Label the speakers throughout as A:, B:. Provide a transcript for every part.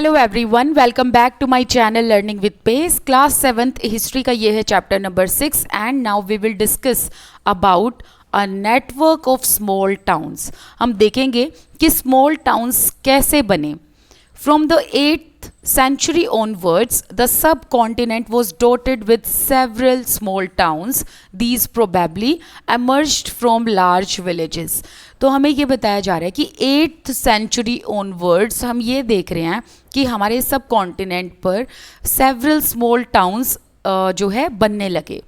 A: Hello everyone, welcome back to my channel learning with pace. Class 7th history का ये है chapter number 6 and now we will discuss about a network of small towns. हम देखेंगे कि small towns कैसे बने। From the 8th century onwards, the subcontinent was dotted with several small towns. These probably emerged from large villages. तो हमें ये बताया जा रहा है कि 8th century onwards हम ये देख रहे हैं कि हमारे सब कॉन्टिनेंट पर several small towns जो है बनने लगे।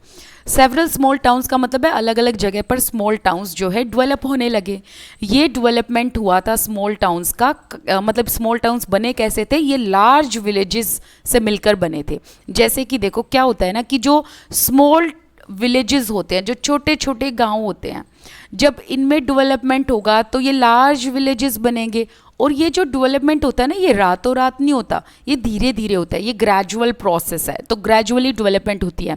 A: सेवरल स्मॉल टाउन्स का मतलब है अलग अलग जगह पर स्मॉल टाउन्स जो है डेवलप होने लगे। ये डेवलपमेंट हुआ था स्मॉल टाउन्स का, मतलब स्मॉल टाउन्स बने कैसे थे, ये लार्ज विलेजेस से मिलकर बने थे। जैसे कि देखो क्या होता है ना कि जो स्मॉल विलेजेस होते हैं, जो छोटे छोटे गांव होते हैं, जब इनमें डेवलपमेंट होगा तो ये लार्ज विलेजेस बनेंगे। और ये जो डेवलपमेंट होता है ना, ये रातों रात नहीं होता, ये धीरे धीरे होता है, ये ग्रेजुअल प्रोसेस है। तो ग्रेजुअली डेवलपमेंट होती है।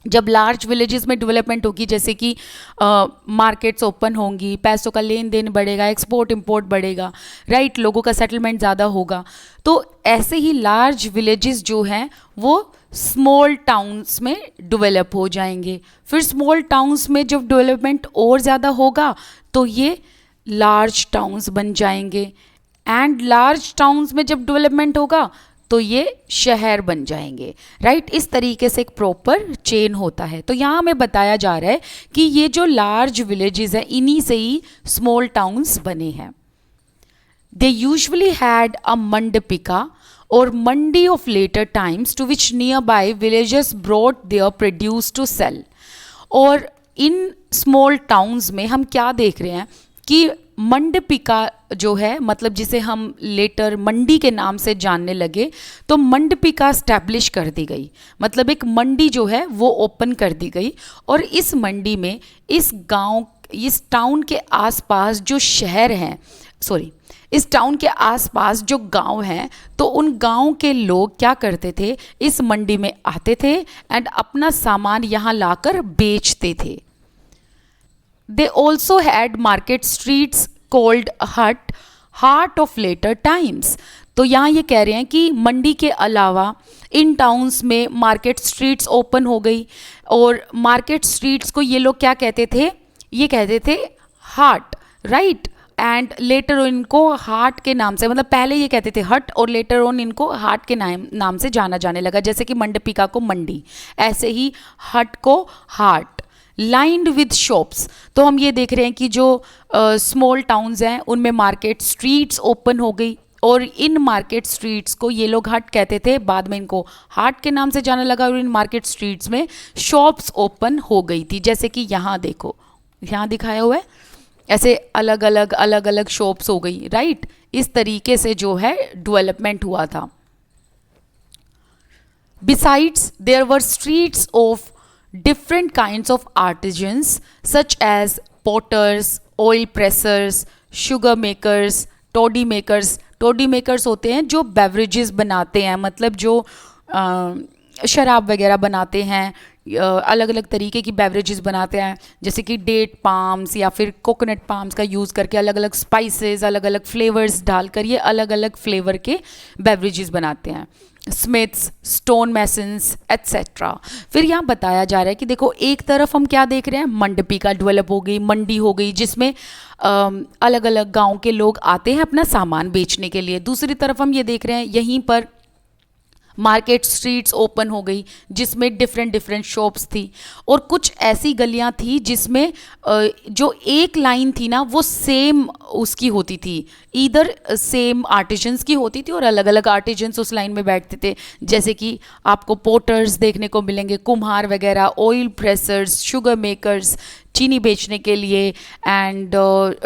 A: जब लार्ज विलेजेस में डेवलपमेंट होगी, जैसे कि मार्केट्स ओपन होंगी, पैसों का लेन देन बढ़ेगा, एक्सपोर्ट इंपोर्ट बढ़ेगा, राइट, लोगों का सेटलमेंट ज़्यादा होगा, तो ऐसे ही लार्ज विलेजेस जो हैं वो स्मॉल टाउन्स में डेवलप हो जाएंगे। फिर स्मॉल टाउन्स में जब डेवलपमेंट और ज़्यादा होगा तो ये लार्ज टाउन्स बन जाएंगे। एंड लार्ज टाउन्स में जब डेवलपमेंट होगा तो ये शहर बन जाएंगे, राइट। इस तरीके से एक प्रॉपर चेन होता है। तो यहाँ हमें बताया जा रहा है कि ये जो लार्ज विलेजेस हैं, इन्हीं से ही स्मॉल टाउन्स बने हैं। They usually had a mandapika और mandi of later times to which nearby villages brought their produce to sell. और इन स्मॉल टाउन्स में हम क्या देख रहे हैं कि मंडपिका जो है, मतलब जिसे हम लेटर मंडी के नाम से जानने लगे, तो मंडपिका स्टैब्लिश कर दी गई, मतलब एक मंडी जो है वो ओपन कर दी गई। और इस मंडी में इस गांव, इस टाउन के आसपास जो शहर हैं, इस टाउन के आसपास जो गांव हैं, तो उन गांव के लोग क्या करते थे, इस मंडी में आते थे एंड अपना सामान यहाँ लाकर बेचते थे। They also had market streets called hut, heart of later times. तो यहाँ ये कह रहे हैं कि मंडी के अलावा इन टाउन्स में मार्केट स्ट्रीट्स ओपन हो गई। और मार्केट स्ट्रीट्स को ये लोग क्या कहते थे, ये कहते थे हाट, राइट। एंड लेटर ऑन इनको हाट के नाम से, मतलब पहले ये कहते थे हट और लेटर ऑन इनको हाट के नाम से जाना जाने लगा। जैसे कि मंडपिका को मंडी, ऐसे ही हट को हाट। लाइंड विद शॉप्स, तो हम ये देख रहे हैं कि जो स्मॉल टाउन्स हैं उनमें मार्केट स्ट्रीट्स ओपन हो गई। और इन मार्केट स्ट्रीट्स को ये लोग हट कहते थे, बाद में इनको हाट के नाम से जाने लगा। और इन मार्केट स्ट्रीट्स में शॉप्स ओपन हो गई थी, जैसे कि यहाँ देखो, यहाँ दिखाया हुआ है, ऐसे अलग अलग शॉप्स हो गई, राइट। इस तरीके से जो है डेवलपमेंट हुआ था। Besides there were streets of different kinds of artisans such as potters, oil pressers, sugar makers, toddy makers। toddy makers होते हैं जो beverages बनाते हैं, मतलब जो शराब वगैरह बनाते हैं, अलग अलग तरीके की बेवरेजेस बनाते हैं, जैसे कि डेट पाम्स या फिर कोकोनट पाम्स का यूज़ करके अलग अलग स्पाइसेस, अलग अलग फ्लेवर्स डालकर ये अलग अलग फ्लेवर के बेवरेजेस बनाते हैं। Smiths, stone masons etcetera. फिर यहाँ बताया जा रहा है कि देखो, एक तरफ हम क्या देख रहे हैं, मंडपिका डेवलप हो गई, मंडी हो गई, जिसमें अलग अलग गांव के लोग आते हैं अपना सामान बेचने के लिए। दूसरी तरफ हम ये देख रहे हैं, यहीं पर मार्केट स्ट्रीट्स ओपन हो गई, जिसमें डिफरेंट शॉप्स थी। और कुछ ऐसी गलियां थी जिसमें जो एक लाइन थी ना, वो सेम उसकी होती थी, इधर सेम आर्टिजन्स की होती थी और अलग अलग आर्टिजन्स उस लाइन में बैठते थे। जैसे कि आपको पोटर्स देखने को मिलेंगे, कुम्हार वगैरह, ऑयल प्रेसर्स, शुगर मेकर्स, चीनी बेचने के लिए, and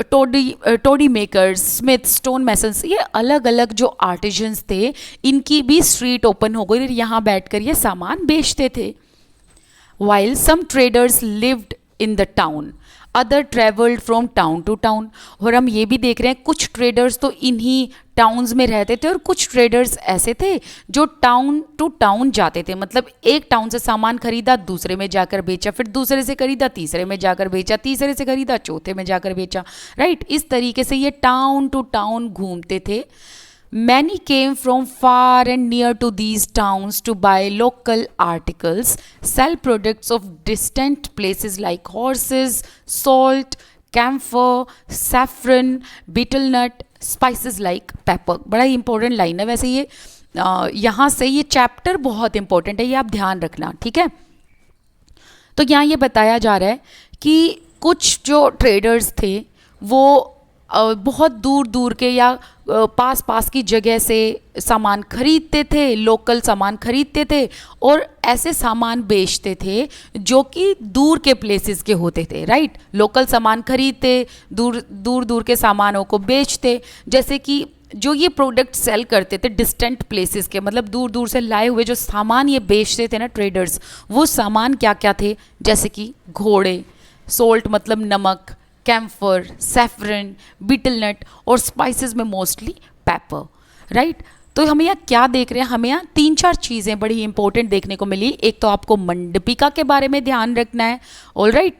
A: toddy makers, smith, stone masons, ये अलग अलग जो आर्टिजन्स थे, इनकी भी स्ट्रीट ओपन हो गई और यहाँ बैठकर ये सामान बेचते थे। While some traders lived in the town, other travelled from town to town. और हम ये भी देख रहे हैं कुछ ट्रेडर्स तो इन्हीं टाउन्स में रहते थे और कुछ ट्रेडर्स ऐसे थे जो टाउन टू टाउन जाते थे, मतलब एक टाउन से सामान खरीदा, दूसरे में जाकर बेचा, फिर दूसरे से खरीदा, तीसरे में जाकर बेचा, तीसरे से खरीदा, चौथे में जाकर बेचा, राइट। इस तरीके से ये टाउन टू टाउन घूमते थे। Many came from far and near to these towns to buy local articles, sell products of distant places like horses, salt, camphor, saffron, betel nut, spices like pepper. बड़ा ही important line है वैसे ये, यहाँ से ये chapter बहुत important है, ये आप ध्यान रखना, ठीक है। तो यहाँ ये बताया जा रहा है कि कुछ जो ट्रेडर्स थे वो बहुत दूर दूर के या पास पास की जगह से सामान खरीदते थे, लोकल सामान खरीदते थे और ऐसे सामान बेचते थे जो कि दूर के प्लेसेस के होते थे, राइट। लोकल सामान खरीदते, दूर दूर दूर के सामानों को बेचते, जैसे कि जो ये प्रोडक्ट सेल करते थे डिस्टेंट प्लेसेस के, मतलब दूर दूर से लाए हुए जो सामान ये बेचते थे ना ट्रेडर्स, वो सामान क्या क्या थे, जैसे कि घोड़े, सोल्ट मतलब नमक, कैम्फर, सैफरन, बीटल नट और स्पाइसेस में मोस्टली पेपर, राइट। तो हमें यहाँ क्या देख रहे हैं, हमें यहाँ 3-4 चीज़ें बड़ी इंपॉर्टेंट देखने को मिली। एक तो आपको मंडपिका के बारे में ध्यान रखना है, ऑल राइट,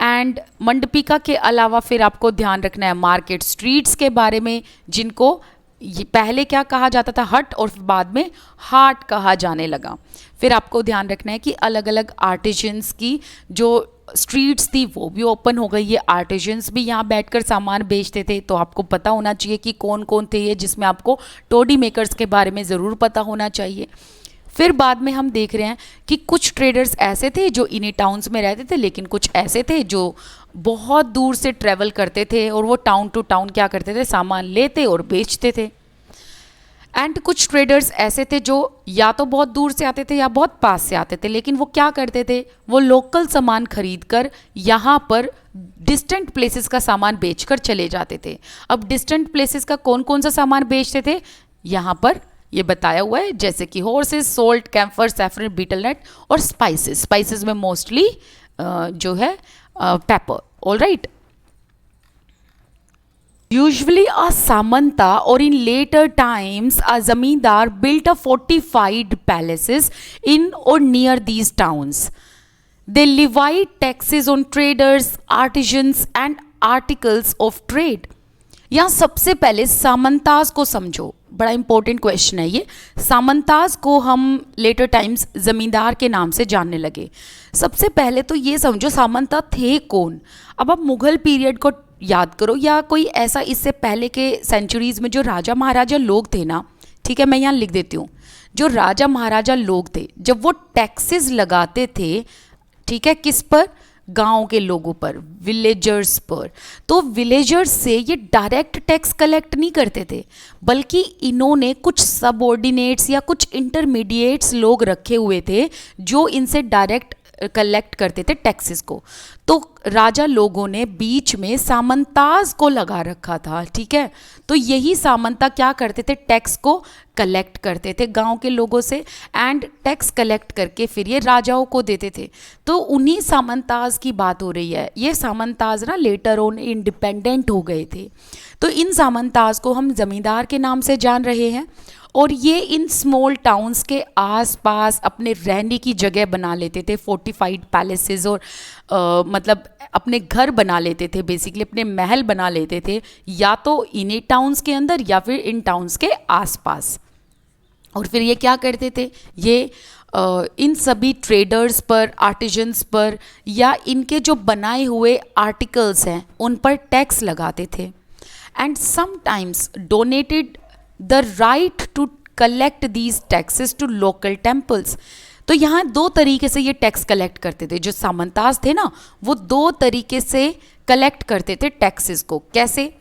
A: एंड मंडपिका के अलावा फिर आपको ध्यान रखना है मार्केट स्ट्रीट्स के बारे में, जिनको ये पहले क्या कहा जाता था, हट, और बाद में हाट कहा जाने लगा। फिर आपको ध्यान रखना है कि अलग अलग आर्टिजन्स की जो स्ट्रीट्स थी वो भी ओपन हो गई, ये आर्टिजन्स भी यहाँ बैठकर सामान बेचते थे। तो आपको पता होना चाहिए कि कौन कौन थे ये, जिसमें आपको टोडी मेकर्स के बारे में ज़रूर पता होना चाहिए। फिर बाद में हम देख रहे हैं कि कुछ ट्रेडर्स ऐसे थे जो इन्हीं टाउन्स में रहते थे, लेकिन कुछ ऐसे थे जो बहुत दूर से ट्रैवल करते थे और वो टाउन टू टाउन क्या करते थे, सामान लेते और बेचते थे। एंड कुछ ट्रेडर्स ऐसे थे जो या तो बहुत दूर से आते थे या बहुत पास से आते थे, लेकिन वो क्या करते थे, वो लोकल सामान खरीद कर यहाँ पर डिस्टेंट प्लेसेस का सामान बेचकर चले जाते थे। अब डिस्टेंट प्लेसेस का कौन कौन सा सामान बेचते थे, यहाँ पर ये बताया हुआ है, जैसे कि horses, salt, camphor, saffron, betel nut और स्पाइसेस। स्पाइसेस में मोस्टली जो है pepper, all right. Usually a Samanta or in later times a Zamindar built a fortified palaces in or near these towns. They levied taxes on traders, artisans and articles of trade. यहाँ सबसे पहले सामंताज को समझो, बड़ा important question है ये। सामंताज को हम लेटर टाइम्स ज़मींदार के नाम से जानने लगे। सबसे पहले तो ये समझो सामंता थे कौन। अब आप मुग़ल पीरियड को याद करो या कोई ऐसा इससे पहले के सेंचुरीज़ में जो राजा महाराजा लोग थे ना, ठीक है, मैं यहाँ लिख देती हूँ। जो राजा महाराजा लोग थे जब वो टैक्सेस लगाते थे, ठीक है, किस पर, गांव के लोगों पर, विलेजर्स पर, तो विलेजर्स से ये डायरेक्ट टैक्स कलेक्ट नहीं करते थे, बल्कि इन्होंने कुछ सबऑर्डिनेट्स या कुछ इंटरमीडिएट्स लोग रखे हुए थे जो इनसे डायरेक्ट कलेक्ट करते थे टैक्सेस को। तो राजा लोगों ने बीच में सामंताज को लगा रखा था, ठीक है। तो यही सामंता क्या करते थे, टैक्स को कलेक्ट करते थे गांव के लोगों से, एंड टैक्स कलेक्ट करके फिर ये राजाओं को देते थे। तो उन्हीं सामंताज की बात हो रही है। ये सामंताज ना लेटर ऑन इंडिपेंडेंट हो गए थे। तो इन सामंताज को हम ज़मींदार के नाम से जान रहे हैं, और ये इन स्मॉल टाउन्स के आसपास अपने रहने की जगह बना लेते थे, फोर्टिफाइड पैलेसेस, और मतलब अपने घर बना लेते थे, बेसिकली अपने महल बना लेते थे, या तो इन्हीं टाउन्स के अंदर या फिर इन टाउन्स के आसपास। और फिर ये क्या करते थे, ये इन सभी ट्रेडर्स पर, आर्टिजन्स पर, या इनके जो बनाए हुए आर्टिकल्स हैं उन पर टैक्स लगाते थे, and sometimes donated the right to collect these taxes to local temples. तो यहाँ 2 तरीके से ये टैक्स कलेक्ट करते थे। जो सामंताज थे ना, वो 2 तरीके से कलेक्ट करते थे टैक्सेस को। कैसे,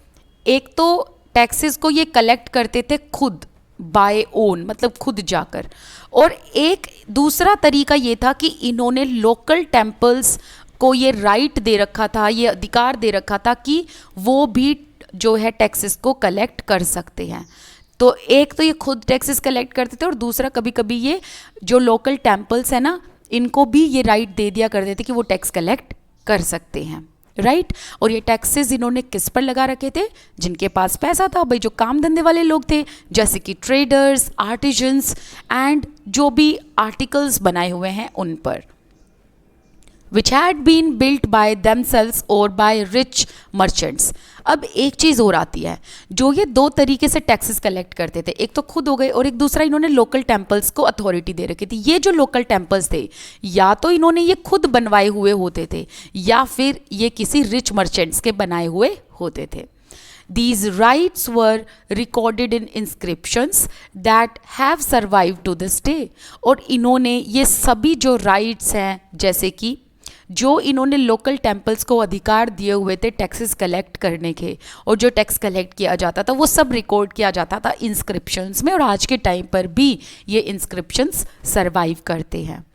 A: एक तो टैक्सेस को ये कलेक्ट करते थे खुद, बाय ओन, मतलब खुद जाकर, और एक दूसरा तरीका ये था कि इन्होंने लोकल टेम्पल्स को ये राइट दे रखा था, ये अधिकार दे रखा था कि वो भी जो है टैक्सेस को कलेक्ट कर सकते हैं। तो एक तो ये खुद टैक्सेस कलेक्ट करते थे, और दूसरा कभी कभी ये जो लोकल टेम्पल्स है ना, इनको भी ये राइट दे दिया करते थे कि वो टैक्स कलेक्ट कर सकते हैं, राइट। और ये टैक्सेस इन्होंने किस पर लगा रखे थे, जिनके पास पैसा था, भाई जो काम धंधे वाले लोग थे, जैसे कि ट्रेडर्स, आर्टिजन्स, एंड जो भी आर्टिकल्स बनाए हुए हैं उन पर, which had been built by themselves or by rich merchants। अब एक चीज़ और आती है, जो ये दो तरीके से टैक्सेस कलेक्ट करते थे, एक तो खुद हो गए और एक दूसरा इन्होंने लोकल टेम्पल्स को अथॉरिटी दे रखी थी। ये जो लोकल टेम्पल्स थे या तो इन्होंने ये खुद बनवाए हुए होते थे या फिर ये किसी रिच मर्चेंट्स के बनाए हुए होते थे। These rites were recorded in inscriptions that have survived to this day। और इन्होंने ये सभी जो राइट्स हैं, जैसे कि जो इन्होंने लोकल टेम्पल्स को अधिकार दिए हुए थे टैक्सेस कलेक्ट करने के, और जो टैक्स कलेक्ट किया जाता था वो सब रिकॉर्ड किया जाता था इंस्क्रिप्शंस में, और आज के टाइम पर भी ये इंस्क्रिप्शंस सर्वाइव करते हैं।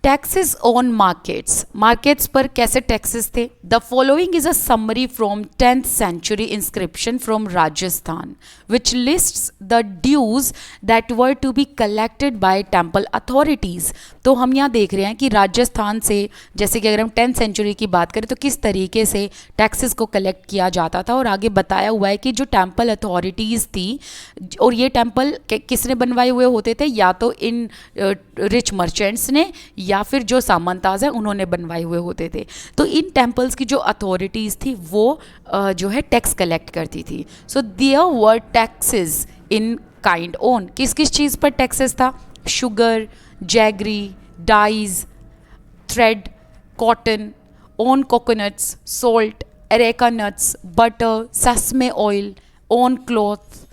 A: टैक्सेस ऑन मार्केट्स, मार्केट्स पर कैसे टैक्सेस थे? The following is a summary from 10th century inscription from Rajasthan which lists the dues that were to be collected by temple authorities। तो हम यहाँ देख रहे हैं कि राजस्थान से, जैसे कि अगर हम 10th century की बात करें तो किस तरीके से टैक्सेस को कलेक्ट किया जाता था, और आगे बताया हुआ है कि जो टेम्पल अथॉरिटीज़ थी, और ये टेम्पल किसने बनवाए हुए होते थे, या तो इन रिच मर्चेंट्स ने या फिर जो सामंताज हैं उन्होंने बनवाए हुए होते थे। तो इन टेम्पल्स की जो अथॉरिटीज़ थी वो जो है टैक्स कलेक्ट करती थी। So there were taxes in kind on, किस किस चीज़ पर टैक्सेस था? Sugar, jaggery, dyes, thread, cotton, on coconuts, salt, areca nuts, butter, sesame oil, on cloth.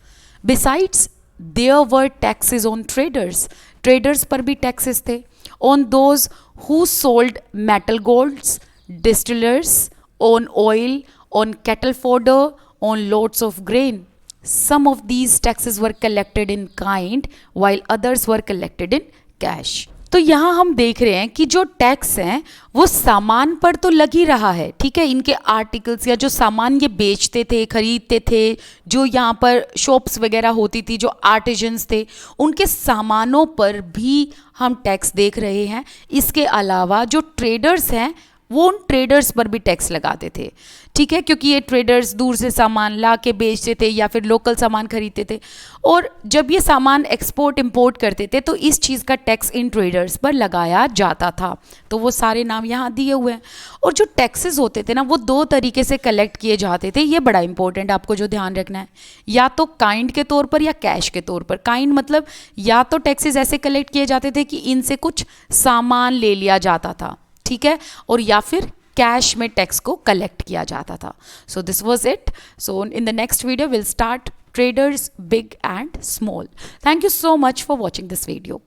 A: Besides there were taxes on traders, traders पर भी taxes थे। On those who sold metal golds, distillers, on oil, on cattle fodder, on loads of grain. Some of these taxes were collected in kind while others were collected in cash। तो यहाँ हम देख रहे हैं कि जो tax हैं वो सामान पर तो लग ही रहा है, ठीक है, इनके आर्टिकल्स या जो सामान ये बेचते थे, खरीदते थे, जो यहाँ पर शॉप्स वगैरह होती थी, जो आर्टिजन्स थे, उनके सामानों पर भी हम टैक्स देख रहे हैं। इसके अलावा जो ट्रेडर्स हैं वो उन ट्रेडर्स पर भी टैक्स लगाते थे, ठीक है, क्योंकि ये ट्रेडर्स दूर से सामान ला के बेचते थे या फिर लोकल सामान खरीदते थे, और जब ये सामान एक्सपोर्ट इंपोर्ट करते थे तो इस चीज़ का टैक्स इन ट्रेडर्स पर लगाया जाता था। तो वो सारे नाम यहाँ दिए हुए हैं। और जो टैक्सेस होते थे ना वो दो तरीके से कलेक्ट किए जाते थे, ये बड़ा इंपॉर्टेंट आपको जो ध्यान रखना है, या तो काइंड के तौर पर या कैश के तौर पर। काइंड मतलब या तो टैक्सेस ऐसे कलेक्ट किए जाते थे कि इनसे कुछ सामान ले लिया जाता था, ठीक है, और या फिर कैश में टैक्स को कलेक्ट किया जाता था। So this was it. So in the next video will start traders big and small। Thank you so much for watching this video।